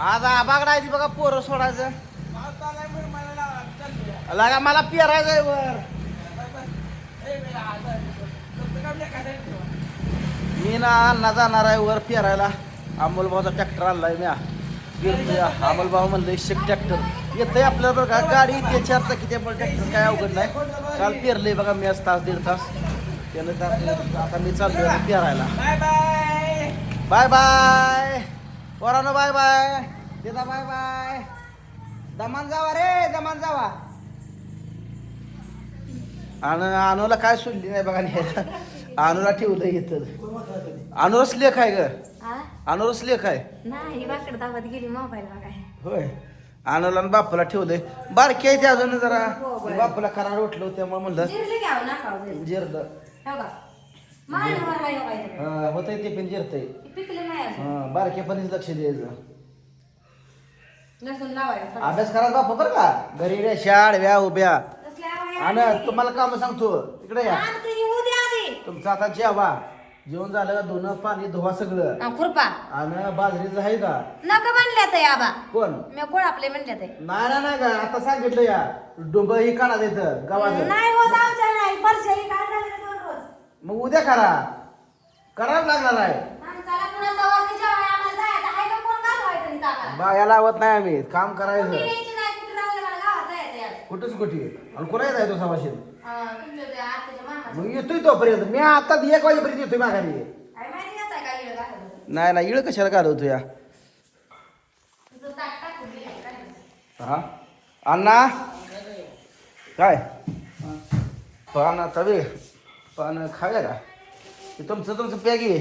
आज आबागडा आहे ती बघा पोरं सोडायचं लागा मला पेरायचंय वर. मी ना अण्णा जाणार आहे वर पेरायला. अमोल भाऊचा ट्रॅक्टर आणलाय मी. अमोल भाऊ म्हणलं 100 ट्रॅक्टर येतंय आपल्याला बरं का. गाडी ते 4 चाकी त्यामुळे ट्रॅक्टर काय अवघड नाही. काल पेरलंय बघा मी आज तास 1.5 तास त्यानं. आता मी चाललोय पेरायला. बाय बाय पोरानो, बाय बाय देता, बाय बाय. दमान जावा रे, दमान जावा. आणि अनुला काय सोडली नाही बघा न्यायला. अनुला ठेवलं इथं. अनुरच लेख आहे ग. अनुरच लेख आहे. नाही बाकडे दावत गेली मोबाईल बघाय. होय. अनुला आणि बापूला ठेवलंय. बारकी आहे ते अजून जरा. बापूला करार उठलो त्यामुळे म्हणलं जिरलं. होतंय ते पण जिरतंय. बारकेपणीच लक्ष द्यायचं. अभ्यास करा बापू बरं का. घरी रे शाळव्या उभ्या. आणि तुम्हाला काम सांगतो इकडे या. तुमचं आता जेवा जेवण झालं धुणं पाणी धुवा सगळं. खुरपा आणि बाजरीचं आहे का नका म्हणल्यात आबा. कोण मी कोण आपले म्हणल्यात नाही नाही का आता सांगितलं या. डुंब ही काढा देतं गावात. नाही होत आमच्या नाही. फरशी काढायला 2 रोज. मग उद्या करा. करावं लागणार आहे. बाया लावत नाही आम्ही काम करायचं. कुठंच कुठे आणि कोणा येत आहे तो सभाशील. मग येतोय तोपर्यंत. मी आता 1 वाजेपर्यंत येतोय माघारी. नाही नाही इळ कशाला घालवतो या. हा अण्णा काय पान तवे पान खाव्या का. तुमचं पॅगी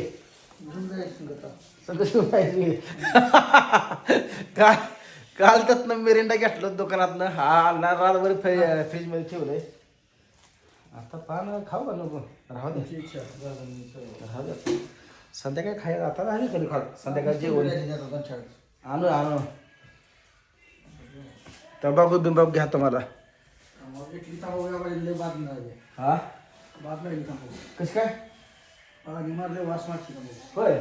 काल त्यातनं मिरिंडा घेतलं दुकानातनं. हा अण्णा रातभर फ्रीज मध्ये ठेवलंय. आता पान खाऊ का नको राहू दे. संध्याकाळी खायला आता आम्ही कधी खात. संध्याकाळी जेवण आणू तंबाखू बिंबाखू घ्या तुम्हाला. हा कस काय होय.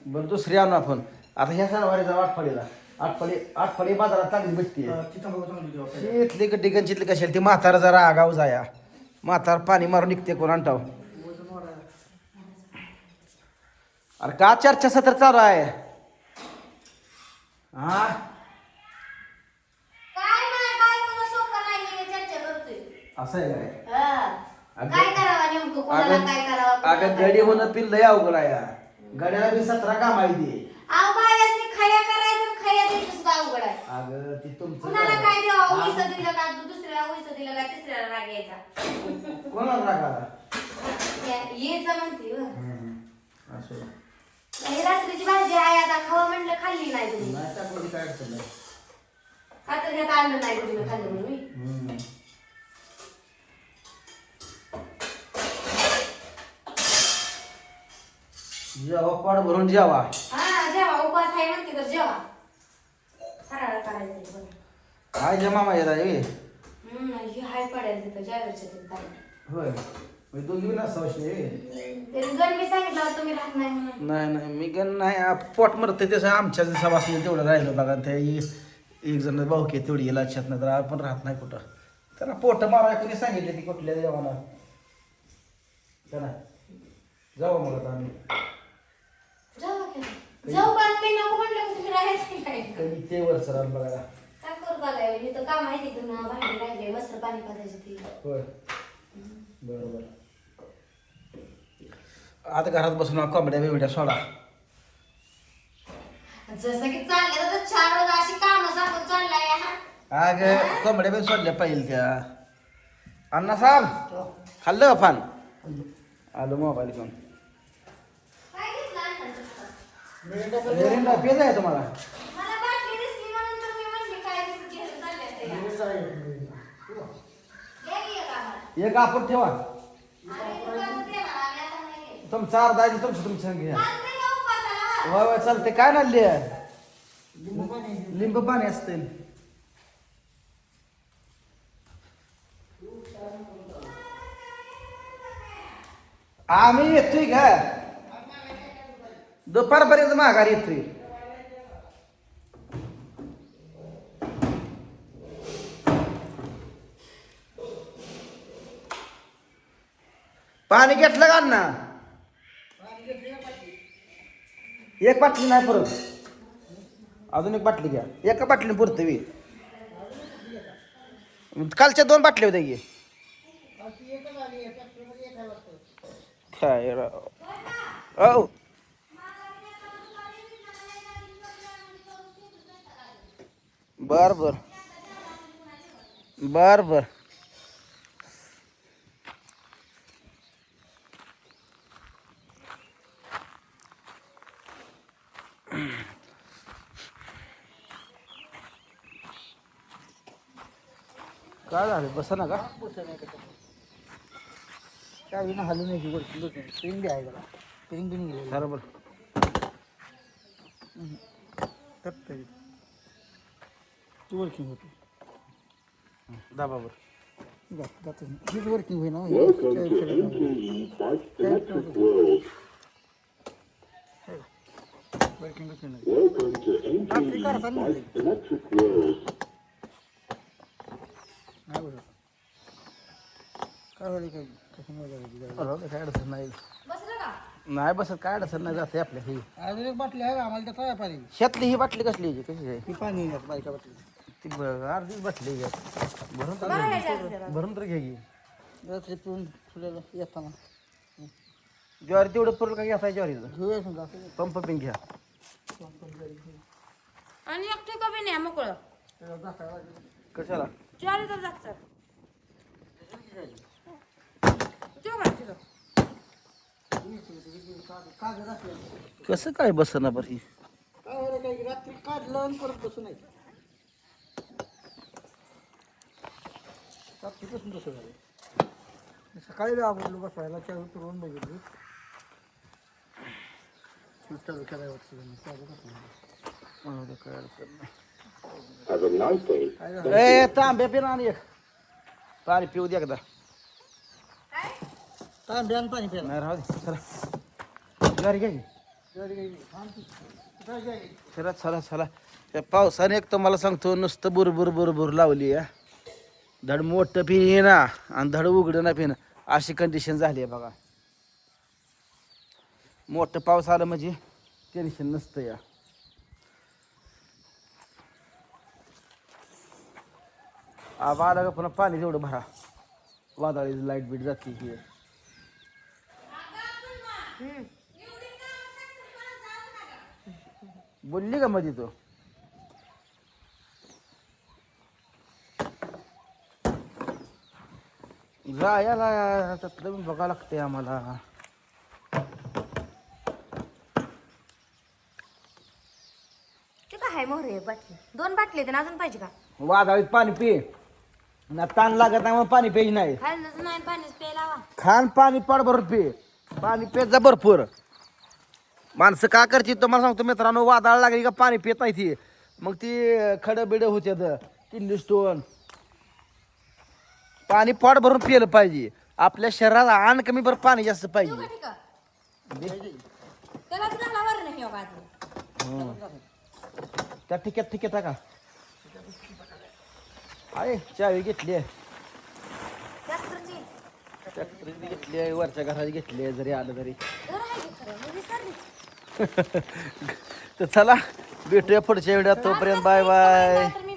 बरं दुसरी आणू आपण. आता ह्या सणवारीचा आठफळी बाजारात चांगली भेटते. इथली गड्डी कशाला ती म्हातारा जरा आगाव जाया. म्हातार पाणी मारून निघते कोण आणताव. अरे का चर्चासत्र चालू आहे. हा असं आहे काय. अगं गडी होणं पिल्ल अवघड आहे. गड्याला बी 17 काम आहे ती. अगं ती तुमचं कोणाला रागाला रात्रीची भाजी आहे आता खावा म्हटलं खाल्ली नाही तुम्ही. काय अडचण नाही. खातर घेता आणलं नाही तुम्ही खाल्लं म्हणून. जेवा पाड भरून जेवा. हा जेवा उपास आहे म्हणते तर जेवा. फराळ करायचं काय जमा माहिती आहे. ही हाय पडेल तिथं जागरच्या तिथं. होय मी 2 दिवस गण मी सांगितलं तुम्ही राहत नाही म्हणून. नाही मी गण नाही. पोट मरते तसं आमच्या सवासनी तेवढं राहिलं बघा. ते एक जण भाऊकी तेवढी लक्षात नाही तर आपण राहत नाही कुठं. त्याला पोट मारा कोणी सांगितले ती कुठल्या जेवणाला त्याला जाऊ मग आता आम्ही. जाऊ पण मी नको म्हटलं तुम्ही राहायचं काय. कधी ते वर सर बघायला काय करू बघाय मी तर काम आहे तिथून भांडी राहिले मस्त पाणी पाजायची ती. होय बरोबर. आता घरात बसून कोंबड्या बिबड्या सोडा. जसं की चाललं तर 4 रोज अशी काम सांगून चाललाय. अगं कोंबड्या बी सोडल्या पाहिजे त्या. अण्णा साहेब खाल्लं फान आलो मोबाईल घेऊन. पेज आहे तुम्हाला. एक आपण ठेवा. तुमचा अर्धा तुमचं घ्या. वा चालते. काय ना लिंबू पाणी असते. आम्ही येतोय का दुपारपर्यंत माघारी येतोय. पाणी घेतलं का ना एक बाटली नाही परत अजून एक बाटली घ्या एका बाटलीने पुरते वी कालच्या 2 बाटल्या होत्या की काय राव औ बर बर बर बर काय झालं बसा ना का काय विना हालू नाही की वरती स्प्रिंग बी आहे त्याला स्प्रिंग बी निघाली बरोबर ती वर्किंग होती दाबावर जात हीच वर्किंग होईना वर्किंगच नाही करता नाही बरं काय होईल काय कसं काय अडचण नाही बसलं का नाही बसत काय अडचण नाही जाते आपल्या ही अजून एक बाटली आहे आम्हाला त्याचा व्यापारी शेतली ही बाटली कसली आहे कशी आहे ती पाणी येणार बायका बाटली ती अर्धीच बाटली आहे भरून तर बरं घ्यायचं असं त्याला. भरून तर घ्या की रात्री पिऊन फुलेलं येताना ज्वारी तेवढं पुरलं का घ्या ज्वारीचं घेऊया समजा असं पंप पिंग घ्या आणि एकटी कमी नाही मोकळं कशाला ज्वारी तर जास्त ठेव का तिथं? कागद असले कसं काय बसना बरं ही काय व्हायला काय रात्री काढलं आणि परत बसू नाही रात्रीपासून बसू झालं सकाळी आवडलो बसायला चावी फिरवून बघितली चालू करायला काय अडचण नाही. Have a nice day. काय झालं ए तांब्या पिना आणि एक पाणी पिऊ दे एकदा तांब्या आणि पाणी प्यायला नाही राहू दे चला ज्वारी घ्या की चला चला चला त्या पावसाने एक तर मला सांगतो नुसतं बुरबुर बुरबुर लावली आहे धड मोठं पिना आणि धड उघडं ना पिणं अशी कंडिशन झाली आहे बघा मोठं पाऊस आलं म्हणजे टेन्शन नसतं या आबा आला का पुन्हा पाणी तेवढं भरा वादळी लाईट बीट जाते की बोलली का मध्ये तो जायला त्यातलं बी बघावं लागतंय आम्हाला ते काय आहे मोहरे बाटली 2 बाटली आहेत आणि अजून पाहिजे का वादळीत पाणी पिये ना ताण लागत नाही मग पाणी प्यायची नाही खायलाच नाही पाणीच प्यायला हवा खान पाणी पाड भरून पिये पाणी पेत जा भरपूर माणसं का करते तुम्हाला सांगतो मित्रांनो वादळ लागली का पाणी पित नाही ती मग ती खडं बिडं होत्यात किडनी स्टोन पाणी पोट भरून पिलं पाहिजे आपल्या शरीरात आण कमी बरं पाणी जास्त ठेवू पाहिजे का ठीक आहे? त्यालाच घाला बरं नाही हो का त्या ठिक्यात टाका आहे चावी घेतली आहे ट्रॅक्टरची ट्रॅक्टरची घेतली आहे वरच्या घराची घेतली आहे जरी आलं तरी घर आहे की खरं मी विसरली तर चला भेटूया पुढच्या व्हिडिओत तोपर्यंत बाय बाय तर मी